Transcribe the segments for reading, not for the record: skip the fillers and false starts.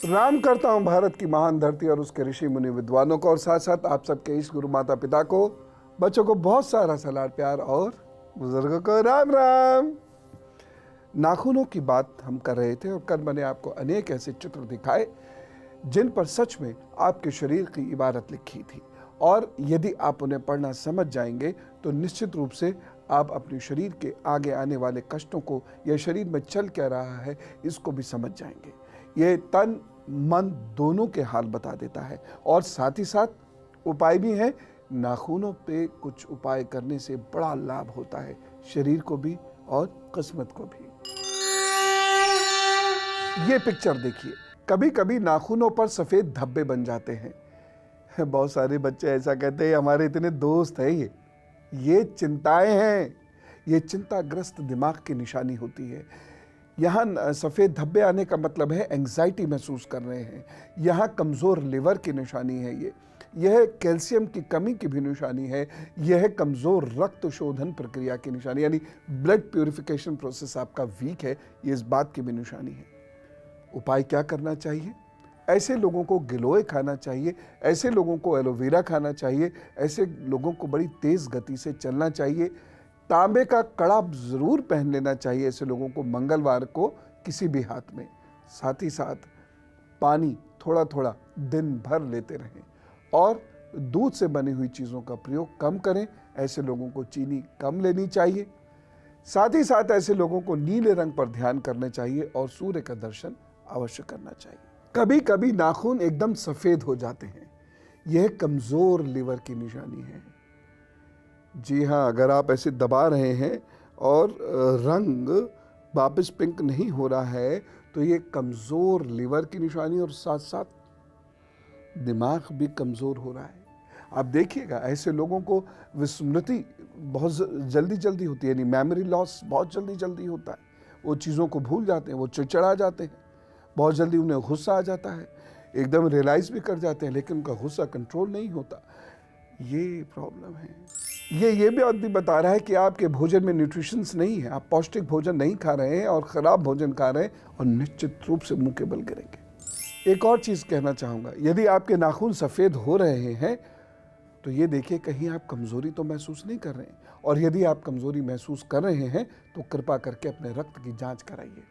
प्रणाम करता हूं भारत की महान धरती और उसके ऋषि मुनि विद्वानों को और साथ साथ आप सबके इष्ट गुरु माता पिता को, बच्चों को बहुत सारा सलाम प्यार और बुजुर्गों को राम राम। नाखूनों की बात हम कर रहे थे और कल मैंने आपको अनेक ऐसे चित्र दिखाए जिन पर सच में आपके शरीर की इबारत लिखी थी, और यदि आप उन्हें पढ़ना समझ जाएंगे तो निश्चित रूप से आप अपने शरीर के आगे आने वाले कष्टों को या शरीर में चल क्या रहा है इसको भी समझ जाएंगे। ये तन मन दोनों के हाल बता देता है और साथ ही साथ उपाय भी है। नाखूनों पे कुछ उपाय करने से बड़ा लाभ होता है, शरीर को भी और किस्मत को भी। ये पिक्चर देखिए, कभी कभी नाखूनों पर सफेद धब्बे बन जाते हैं। बहुत सारे बच्चे ऐसा कहते हैं हमारे इतने दोस्त हैं। ये चिंताएं हैं, ये चिंताग्रस्त दिमाग की निशानी होती है। यहाँ सफ़ेद धब्बे आने का मतलब है एंग्जाइटी महसूस कर रहे हैं। यहाँ कमज़ोर लिवर की निशानी है। यह कैल्शियम की कमी की भी निशानी है। यह कमज़ोर रक्त शोधन प्रक्रिया की निशानी, यानी ब्लड प्यूरिफिकेशन प्रोसेस आपका वीक है, ये इस बात की भी निशानी है। उपाय क्या करना चाहिए? ऐसे लोगों को गिलोय खाना चाहिए, ऐसे लोगों को एलोवेरा खाना चाहिए, ऐसे लोगों को बड़ी तेज़ गति से चलना चाहिए। तांबे का कड़ा ज़रूर पहन लेना चाहिए ऐसे लोगों को मंगलवार को किसी भी हाथ में। साथ ही साथ पानी थोड़ा थोड़ा दिन भर लेते रहें और दूध से बनी हुई चीज़ों का प्रयोग कम करें। ऐसे लोगों को चीनी कम लेनी चाहिए। साथ ही साथ ऐसे लोगों को नीले रंग पर ध्यान करना चाहिए और सूर्य का दर्शन अवश्य करना चाहिए। कभी कभी नाखून एकदम सफ़ेद हो जाते हैं, यह कमज़ोर लिवर की निशानी है। जी हाँ, अगर आप ऐसे दबा रहे हैं और रंग वापस पिंक नहीं हो रहा है तो ये कमज़ोर लिवर की निशानी और साथ साथ दिमाग भी कमज़ोर हो रहा है। आप देखिएगा ऐसे लोगों को विस्मृति बहुत जल्दी होती है, यानी मेमोरी लॉस बहुत जल्दी होता है। वो चीज़ों को भूल जाते हैं, वो चिड़चिड़ा जाते हैं, बहुत जल्दी उन्हें गुस्सा आ जाता है, एकदम रियलाइज़ भी कर जाते हैं लेकिन उनका गुस्सा कंट्रोल नहीं होता। ये प्रॉब्लम है। ये भी बता रहा है कि आपके भोजन में न्यूट्रिशंस नहीं है, आप पौष्टिक भोजन नहीं खा रहे हैं और ख़राब भोजन खा रहे हैं और निश्चित रूप से मुंह के बल गिरेंगे। एक और चीज़ कहना चाहूँगा, यदि आपके नाखून सफ़ेद हो रहे हैं तो ये देखिए कहीं आप कमज़ोरी तो महसूस नहीं कर रहे हैं, और यदि आप कमज़ोरी महसूस कर रहे हैं तो कृपा करके अपने रक्त की जाँच कराइए।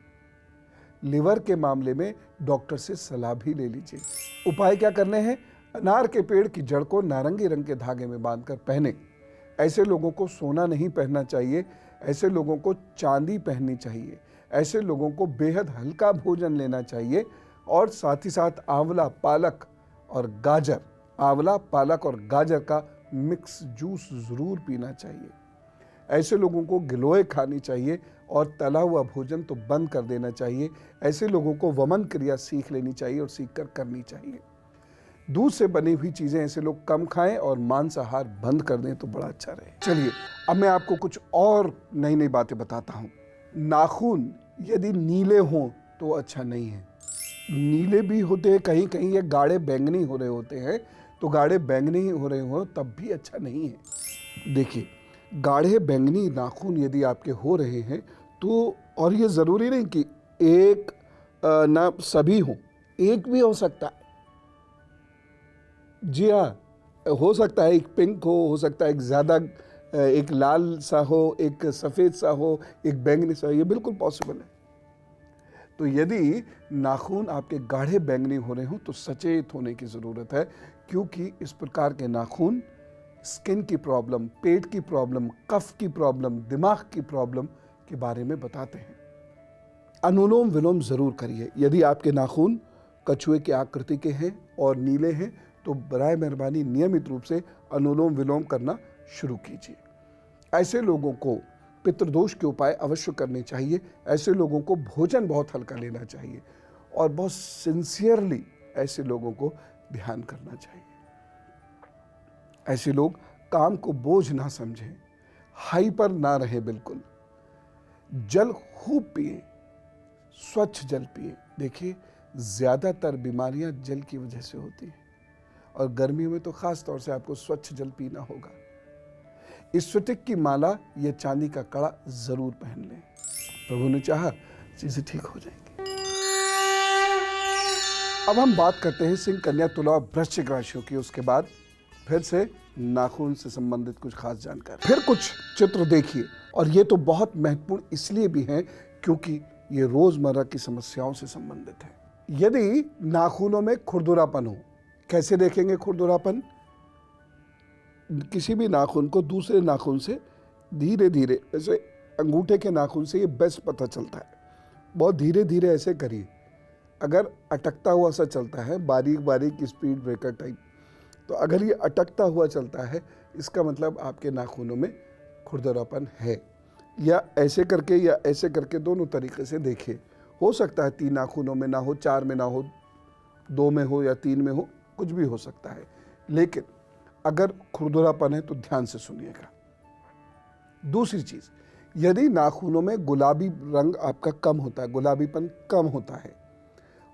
लिवर के मामले में डॉक्टर से सलाह भी ले लीजिए। उपाय क्या करने हैं? अनार के पेड़ की जड़ को नारंगी रंग के धागे में बांधकर पहने। ऐसे लोगों को सोना नहीं पहनना चाहिए, ऐसे लोगों को चांदी पहननी चाहिए, ऐसे लोगों को बेहद हल्का भोजन लेना चाहिए और साथ ही साथ आंवला पालक और गाजर का मिक्स जूस ज़रूर पीना चाहिए। ऐसे लोगों को गिलोय खानी चाहिए और तला हुआ भोजन तो बंद कर देना चाहिए। ऐसे लोगों को वमन क्रिया सीख लेनी चाहिए और सीख कर करनी चाहिए। दूध से बनी हुई चीज़ें ऐसे लोग कम खाएं और मांसाहार बंद कर दें तो बड़ा अच्छा रहे। चलिए अब मैं आपको कुछ और नई बातें बताता हूँ। नाखून यदि नीले हों तो अच्छा नहीं है। नीले भी होते हैं, कहीं कहीं ये गाढ़े बैंगनी हो रहे होते हैं, तो गाढ़े बैंगनी हो रहे हो तब भी अच्छा नहीं है। देखिए, गाढ़े बैंगनी नाखून यदि आपके हो रहे हैं तो, और ये ज़रूरी नहीं कि एक ना सभी हो, एक भी हो सकता है। जी हाँ, हो सकता है एक पिंक हो सकता है एक ज़्यादा एक लाल सा हो, एक सफ़ेद सा हो, एक बैंगनी सा हो, ये बिल्कुल पॉसिबल है। तो यदि नाखून आपके गाढ़े बैंगनी हो रहे हो तो सचेत होने की ज़रूरत है, क्योंकि इस प्रकार के नाखून स्किन की प्रॉब्लम, पेट की प्रॉब्लम, कफ की प्रॉब्लम, दिमाग की प्रॉब्लम के बारे में बताते हैं। अनुलोम विलोम ज़रूर करिए। यदि आपके नाखून कछुए की आकृति के हैं और नीले हैं तो बराए मेहरबानी नियमित रूप से अनुलोम विलोम करना शुरू कीजिए। ऐसे लोगों को पितृदोष के उपाय अवश्य करने चाहिए। ऐसे लोगों को भोजन बहुत हल्का लेना चाहिए और बहुत सिंसियरली ऐसे लोगों को ध्यान करना चाहिए। ऐसे लोग काम को बोझ ना समझें, हाई पर ना रहे बिल्कुल। जल खूब पिए, स्वच्छ जल पिए। देखिए, ज़्यादातर बीमारियां जल की वजह से होती हैं और गर्मियों में तो ख़ास तौर से आपको स्वच्छ जल पीना होगा। स्फटिक की माला या चांदी का कड़ा ज़रूर पहन लें। प्रभु ने चाहा चीज़ें ठीक हो जाएंगी। अब हम बात करते हैं सिंह, कन्या, तुला और वृश्चिक राशियों की। उसके बाद फिर से नाखून से संबंधित कुछ खास जानकारी, फिर कुछ चित्र देखिए। और ये तो बहुत महत्वपूर्ण इसलिए भी है क्योंकि ये रोजमर्रा की समस्याओं से संबंधित है। यदि नाखूनों में खुरदुरापन हो, कैसे देखेंगे खुरदुरापन? किसी भी नाखून को दूसरे नाखून से धीरे धीरे, जैसे अंगूठे के नाखून से ये बेस्ट पता चलता है, बहुत धीरे धीरे ऐसे करिए। अगर अटकता हुआ सा चलता है, बारीक बारीक स्पीड ब्रेकर टाइप, तो अगर ये अटकता हुआ चलता है इसका मतलब आपके नाखूनों में खुरदरापन है। या ऐसे करके दोनों तरीके से देखिए। हो सकता है 3 नाखूनों में ना हो, 4 में ना हो, 2 में हो या 3 में हो, कुछ भी हो सकता है। लेकिन अगर खुरदरापन है तो ध्यान से सुनिएगा। दूसरी चीज, यदि नाखूनों में गुलाबी रंग आपका कम होता है, गुलाबीपन कम होता है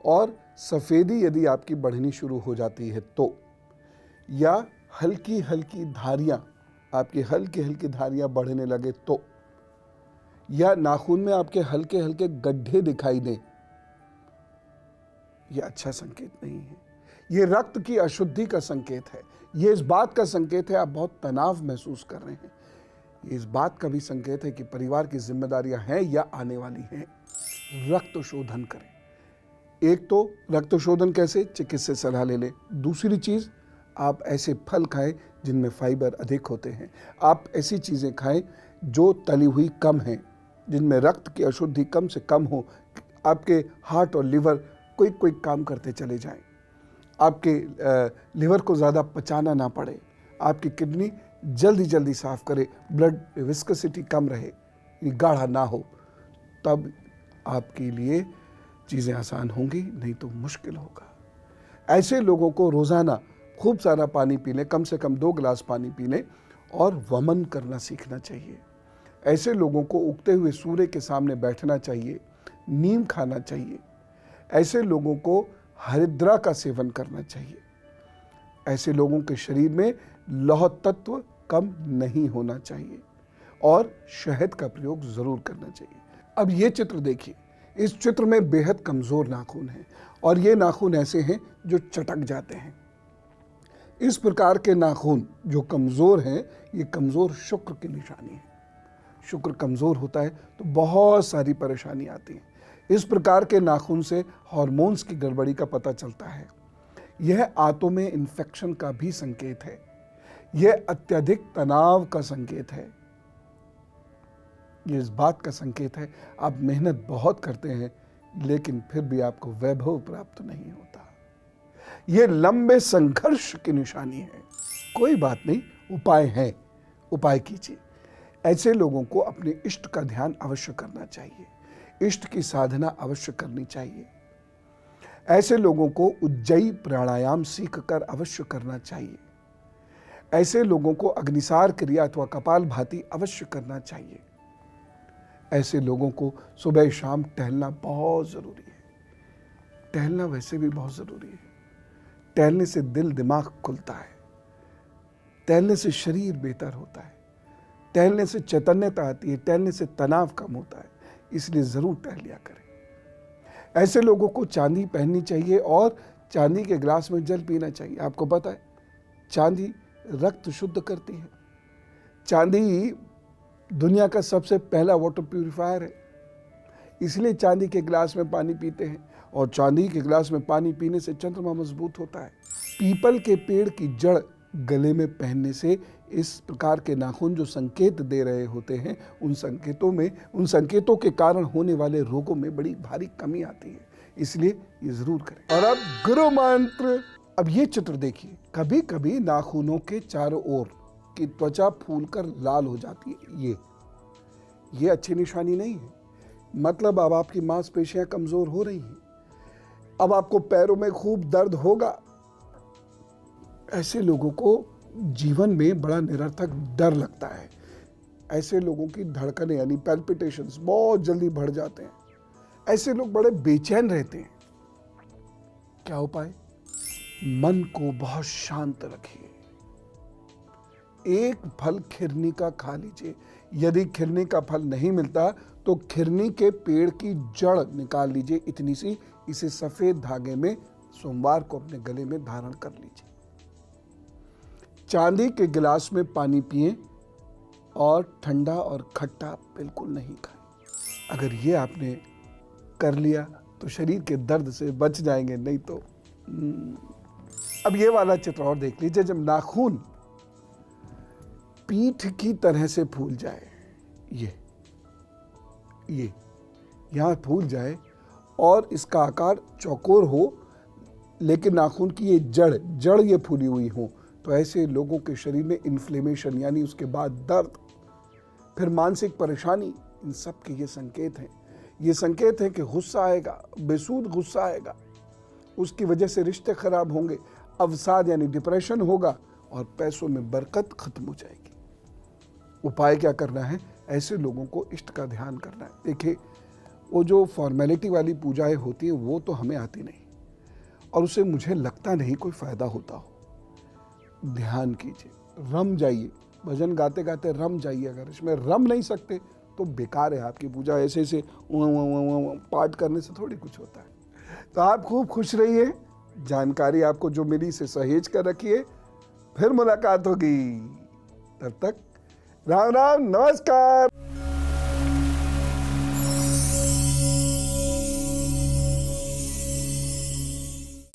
और सफ़ेदी यदि आपकी बढ़नी शुरू हो जाती है तो, या हल्की हल्की धारियां, आपकी हल्की हल्की धारियां बढ़ने लगे तो, या नाखून में आपके हल्के हल्के गड्ढे दिखाई दें, यह अच्छा संकेत नहीं है। ये रक्त की अशुद्धि का संकेत है। ये इस बात का संकेत है आप बहुत तनाव महसूस कर रहे हैं। ये इस बात का भी संकेत है कि परिवार की जिम्मेदारियां हैं या आने वाली हैं। रक्त शोधन करें। एक तो रक्त शोधन कैसे? चिकित्सक सलाह ले लें। दूसरी चीज, आप ऐसे फल खाएं जिनमें फाइबर अधिक होते हैं। आप ऐसी चीजें खाएं जो तली हुई कम हैं, जिनमें रक्त की अशुद्धि कम से कम हो। आपके हार्ट और लिवर कोई काम करते चले जाएं। आपके लिवर को ज़्यादा पचाना ना पड़े। आपकी किडनी जल्दी साफ करे, ब्लड विस्कोसिटी कम रहे, ये गाढ़ा ना हो, तब आपके लिए चीज़ें आसान होंगी, नहीं तो मुश्किल होगा। ऐसे लोगों को रोज़ाना खूब सारा पानी पी लें, कम से कम 2 गिलास पानी पी लें और वमन करना सीखना चाहिए। ऐसे लोगों को उगते हुए सूर्य के सामने बैठना चाहिए, नीम खाना चाहिए। ऐसे लोगों को हरिद्रा का सेवन करना चाहिए। ऐसे लोगों के शरीर में लौह तत्व कम नहीं होना चाहिए और शहद का प्रयोग जरूर करना चाहिए। अब ये चित्र देखिए। इस चित्र में बेहद कमजोर नाखून हैं और ये नाखून ऐसे हैं जो चटक जाते हैं। इस प्रकार के नाखून जो कमजोर हैं, ये कमजोर शुक्र की निशानी है। शुक्र कमजोर होता है तो बहुत सारी परेशानी आती है। इस प्रकार के नाखून से हार्मोन्स की गड़बड़ी का पता चलता है। यह आंतों में इन्फेक्शन का भी संकेत है। यह अत्यधिक तनाव का संकेत है। यह इस बात का संकेत है आप मेहनत बहुत करते हैं लेकिन फिर भी आपको वैभव प्राप्त नहीं होता। यह लंबे संघर्ष की निशानी है। कोई बात नहीं, उपाय है, उपाय कीजिए। ऐसे लोगों को अपने इष्ट का ध्यान अवश्य करना चाहिए, इष्ट की साधना अवश्य करनी चाहिए। ऐसे लोगों को उज्जयी प्राणायाम सीखकर अवश्य करना चाहिए। ऐसे लोगों को अग्निसार क्रिया अथवा कपालभाति अवश्य करना चाहिए। ऐसे लोगों को सुबह शाम टहलना बहुत जरूरी है। टहलना वैसे भी बहुत जरूरी है। टहलने से दिल दिमाग खुलता है, टहलने से शरीर बेहतर होता है, टहलने से चैतन्यता आती है, टहलने से तनाव कम होता है। इसलिए जरूर टहल लिया करें। ऐसे लोगों को चांदी पहननी चाहिए और चांदी के गिलास में जल पीना चाहिए। आपको पता है चांदी रक्त शुद्ध करती है। चांदी दुनिया का सबसे पहला वाटर प्यूरिफायर है, इसलिए चांदी के गिलास में पानी पीते हैं। और चांदी के गिलास में पानी पीने से चंद्रमा मजबूत होता है। पीपल के पेड़ की जड़ गले में पहनने से इस प्रकार के नाखून जो संकेत दे रहे होते हैं, उन संकेतों के कारण होने वाले रोगों में बड़ी भारी कमी आती है। इसलिए ये जरूर करें। और अब गुरु मंत्र। अब ये चित्र देखिए। कभी कभी नाखूनों के चारों ओर की त्वचा फूलकर लाल हो जाती है। ये अच्छी निशानी नहीं है। मतलब अब आपकी मांसपेशियां कमजोर हो रही हैं। अब आपको पैरों में खूब दर्द होगा। ऐसे लोगों को जीवन में बड़ा निरर्थक डर लगता है। ऐसे लोगों की धड़कनें यानी पैल्पिटेशंस बहुत जल्दी बढ़ जाते हैं। ऐसे लोग बड़े बेचैन रहते हैं। क्या उपाय? मन को बहुत शांत रखिए। एक फल खिरनी का खा लीजिए। यदि खिरनी का फल नहीं मिलता तो खिरनी के पेड़ की जड़ निकाल लीजिए, इतनी सी। इसे सफेद धागे में सोमवार को अपने गले में धारण कर लीजिए। चांदी के गिलास में पानी पिएं और ठंडा और खट्टा बिल्कुल नहीं खाएं। अगर ये आपने कर लिया तो शरीर के दर्द से बच जाएंगे, नहीं तो अब ये वाला चित्र और देख लीजिए। जब नाखून पीठ की तरह से फूल जाए, ये यहाँ फूल जाए और इसका आकार चौकोर हो, लेकिन नाखून की ये जड़ ये फूली हुई हो, तो ऐसे लोगों के शरीर में इन्फ्लेमेशन यानी उसके बाद दर्द, फिर मानसिक परेशानी, इन सब के ये संकेत हैं। ये संकेत है कि गुस्सा आएगा, बेसूद गुस्सा आएगा, उसकी वजह से रिश्ते खराब होंगे, अवसाद यानी डिप्रेशन होगा और पैसों में बरकत खत्म हो जाएगी। उपाय क्या करना है? ऐसे लोगों को इष्ट का ध्यान करना है। देखिए, वो जो फॉर्मेलिटी वाली पूजाएं होती हैं वो तो हमें आती नहीं और उससे मुझे लगता नहीं कोई फायदा होता हो। ध्यान कीजिए, रम जाइए, भजन गाते गाते रम जाइए। अगर इसमें रम नहीं सकते तो बेकार है आपकी पूजा। ऐसे पाठ करने से थोड़ी कुछ होता है। तो आप खूब खुश रहिए। जानकारी आपको जो मिली इसे सहेज कर रखिए। फिर मुलाकात होगी, तब तक राम राम, नमस्कार।